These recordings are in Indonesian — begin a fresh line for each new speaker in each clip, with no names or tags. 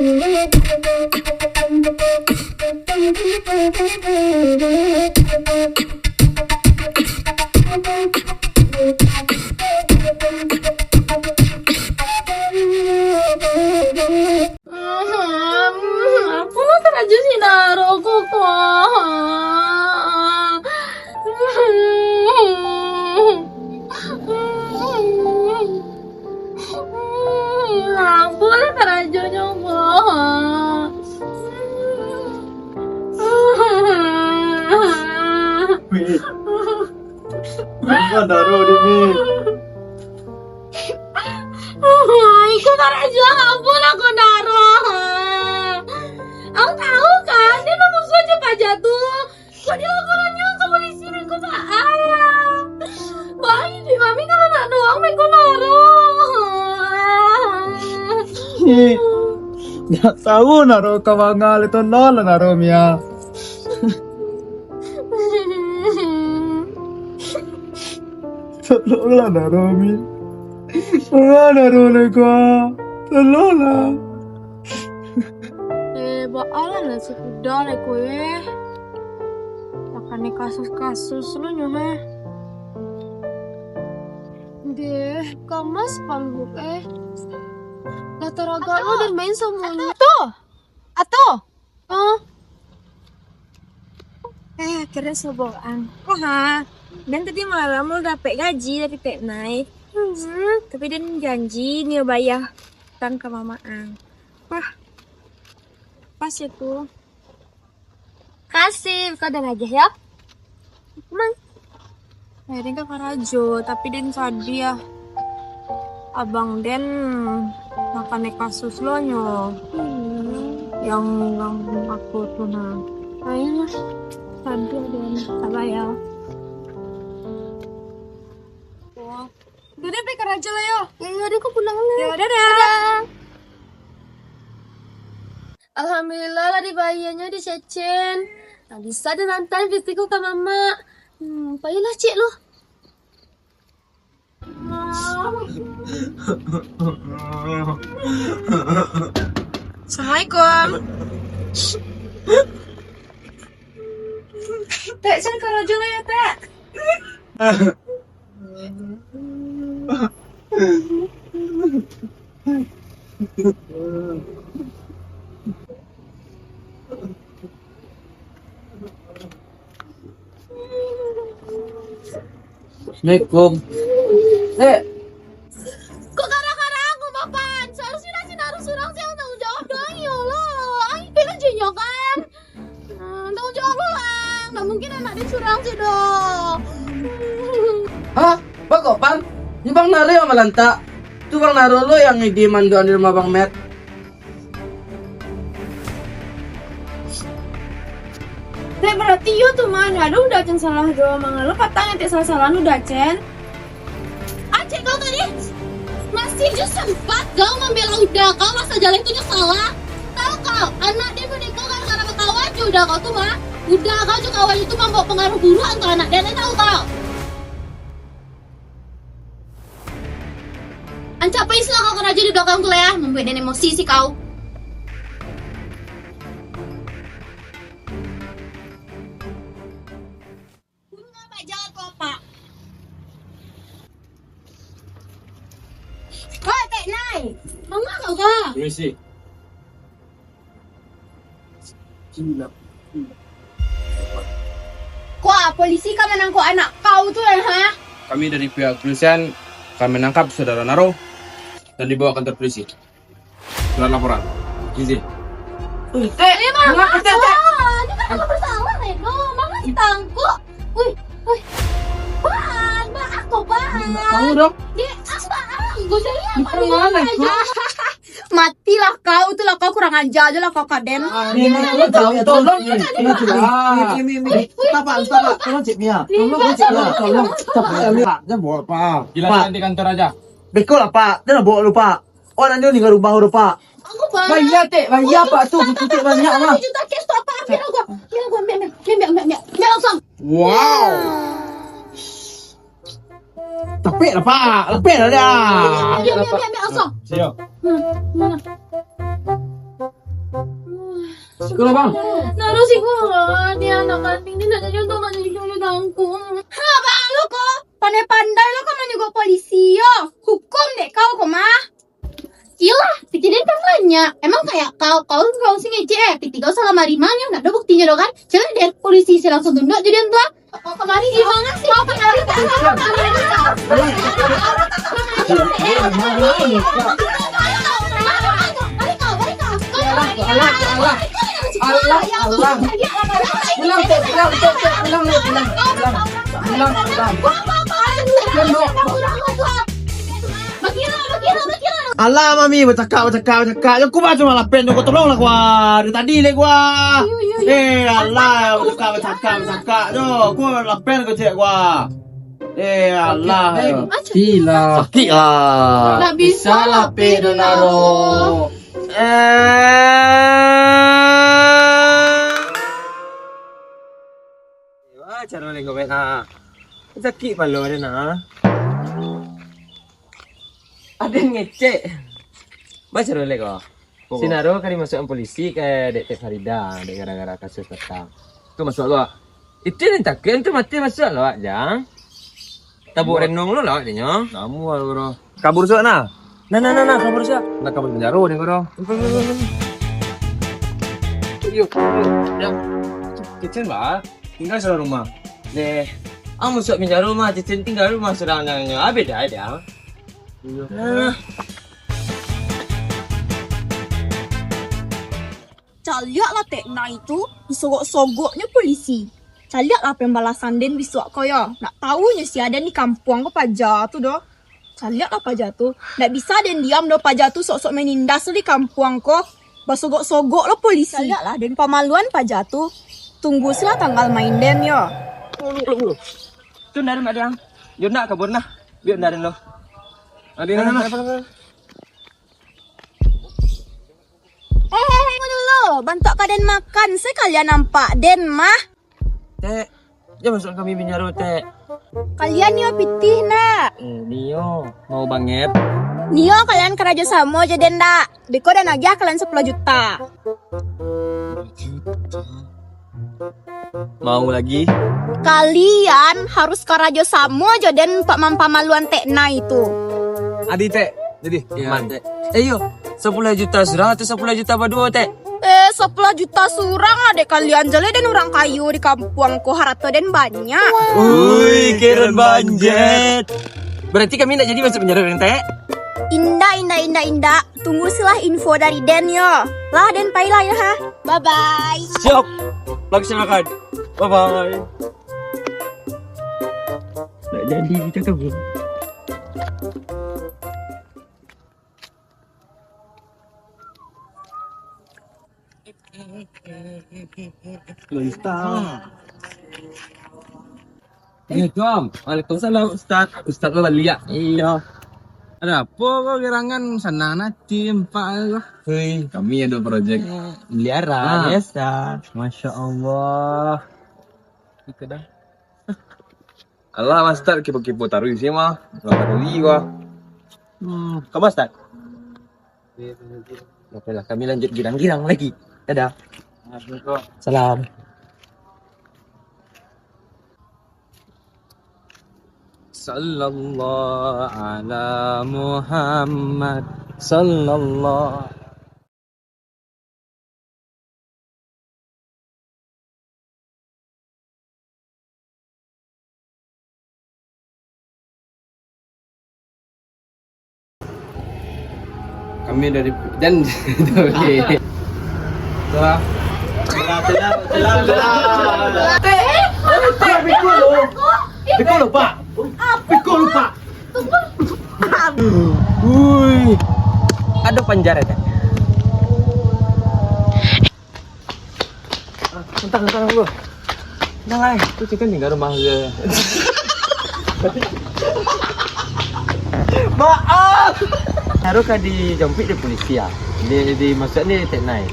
Aku mah teraja si Naro kok. Aku lah teraja nyoba.
Mi, mama naruh di Mi.
Aku teraja ampun aku Naro. Aku tahu kan dia nomor saja Pak Jatuh. Kok dia laporannya ke polisi Minggu Pak? Bayi di mami kalau nak doang Minggu Naro.
Nggak tahu naruh kawangal itu nol naruh Mia. Tolonglah naruh Mi. Naruh lego. Tolonglah.
Baalan lah si kuda lah kue. Akan nih kasus-kasus lu nyoba. Deh, kamas paluk Lataraga lo dan main semuanya. Atau?
Akhirnya sobokan. Dan tadi malam lo dapet gaji dari Tek Naik. Tapi dia janji nih bayar utang ke Mama Ang. Wah, pas itu. Kasih, kau dan aja ya. Emang?
Akhirnya ke Karajo, tapi Den sadi ya. Abang Den makan kasus lo nyo. Yang aku tuh nah.
Ayo, sadi Den. Sabar ya.
Udah deh, Karajo lah yo.
Ya udah aku pulang lah.
Ya dadah. Alhamdulillah lah dibayarnya di Cecen. Nah, bisa deh nanti bisiku ke mama. Payahlah cik lo. Assalamualaikum. Tek, Cen Karajo lah ya, Tek.
Assalamualaikum.
Kok gara-gara aku, Bapak? Seharusnya nasi naruh surang sih yang tanggung jawab doang ya Allah. Ay, pilih jenyo kan? Tanggung jawab lo lah. Nggak mungkin anak dia curang sih dong.
Hah? Bang Pan? Ini Bang Naro yang melanta. Itu Bang Naro lo yang ngidiman doang di rumah Bang Met.
Tek, berarti yo tuh mana? Aduh, udah Cen salah doang. Lo katanya Tek salah-salah udah Cen. Aceh kau tadi masih just sempat kau membela udah kau masa jalan itu salah. Tahu kau anak dia menikah gara-gara kawan udah kau tuh mah. Udah kau juga kawan itu membawa pengaruh buruk untuk anak dia, tahu kau? Ancapai istilah kau kerja di belakang tuh ya, membuat dia emosi sih kau. Pak, jangan kau Pak. Wah, Tek Nai, mama kau kah?
Permisi.
Kok polisi kan menangkap anak kau tuh ya, ha?
Kami dari pihak kepolisian kami menangkap saudara Naro dan dibawa ke kantor polisi. Surat laporan. Izin.
Tek, mama salah. Ini kan aku bersalah, Nego. Mama ditangkap. Wih. Bang, aku bang.
Kamu dong?
Dia apa? Gue sayang.
Mana?
Matilah kau, itulah kau kurang ajar aja lah kau Kaden.
Lo tahu tolong.
Tolong Cik Mia. Tolong. Jangan bawa Pak.
Jelaskan di kantor aja.
Betul lah Pak. Jangan bawa lu Pak. Orang dia tinggal rumah lu Pak.
Aku bang.
Bayar Tek, bayar Pak tuh. Putih banyak mah.
1 juta cash tuh apa? Biar gua, biar langsung.
Wow.
Lepek lah Pak. Lepek lah dah.
Biar langsung.
Siap.
Mana?
Sekolah bang.
Naruh sih gua dia anak kandung dia nak jadi untuk nak jadi dulu dangkung. Ha, bang lu kok pandai-pandai lu kan nyogok polisi yo. Hukum dek kau kok mah. Gila, kejadian kan banyak. Emang kayak kau sih ngejek. Piti kau salah marimanya, nggak ada buktinya dong kan? Jangan deh polisi sih langsung tunduk jadian tuh. Oh, kemarin gimana sih? Kau kenal
Alah mami bercakap. Aku baca malah pen aku tolonglah gua. Dari tadi le gua. Alah bercakap. Yo, gua lah pen aku cek gua. Alah.
Gila.
Sakit lah.
Nggak bisa lah,
Pedonaro.
Cara boleh kau nak. Sakit palu ada nak. Ada ngecek. Baca boleh kau. Sinaro kali masuk polisi ke Dek Farida, dek gara-gara kasus petang. Tu masuk lu. Itu yang takkan tu mati masuk lu jang. Tabuk renung lu lah dia.
Kamu bro.
Kabur sok nah. Nah kabur sok.
Nak kabur penjara nih bro. Yuk. Ya. Kitchen bah. Tinggal seorang rumah.
Deh. Amu sok pinjam rumah, cicin tinggal rumah serangannya. Beda ada. Nah.
Caliak lah Tekna itu disogok-sogoknya polisi. Caliak lah pembalasan den bisok kau ya. Nak tahunya si ada di kampung kau paja tu doh. Caliak lah paja tu. Nak bisa den diam doh paja tu sok-sok menindas di kampung kau. Basogok-sogok lo polisi. Caliak lah den pamaluan paja tu. Tunggu sila tanggal main den ya.
Tu dari madang. Yo nak kabur nah. Biar dari lo. Ada nah.
Dulu, bantu kalian makan. Saya kalian nampak den mah.
Tek, jangan masuk kami binyaru tek.
Kalian yo pitih nak.
Nio, mau banget.
Nio kalian kerja sama aja den dak. Deko dan aja kalian 10 juta.
Mau lagi?
Kalian harus kerja sama aja den Pak Mampaluan Tekna itu.
Adi tek. Jadi, man tek. Yo, 10 juta surang atau 10 juta berdua tek?
10 juta surang adek kalian jale dan orang kayu di kampung ko harata den banyak.
Wih, keren banget. Berarti kami nak jadi masuk penjara dengan tek?
Indah. Tunggu silah info dari den yo. Lah den pailah ya ha. Bye bye.
Siap. Laksanakan. Bye bye. Tak jadi kita kabur.
Assalamualaikum. Waalaikumsalam Ustaz. Ustaz lo lihat. Iya. Ada apa kau gerangan senang nanti Pak? Hei, kami ada project
Liara biasa.
Masya Allah.
Itu dah. Allah Master kipu-kipu taruh sih mah. Kalau beli gua.
Kamu Ustaz? Oke lah, kami lanjut girang-girang lagi. Dadah. Salam.
Sallallahu ala Muhammad sallallahu. Kami dari dan oke. Telah.
Pikul lupa.
Wuih. Ada penjara kan? Entah lu. Jangan, tu cikan tinggal rumah gue. Maaf. Taruh kan dijampit di polisi ya. Di masuk ni Teknai.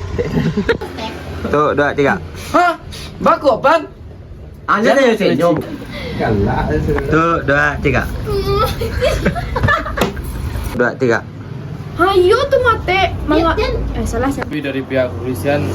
Tuh, 2, 3.
Hah? Baku apa? Anda ada yang senyum.
Kalah. Tuh, 2, 3. 2, 3.
Hayo tuh mate. Salah.
Tapi dari pihak kepolisian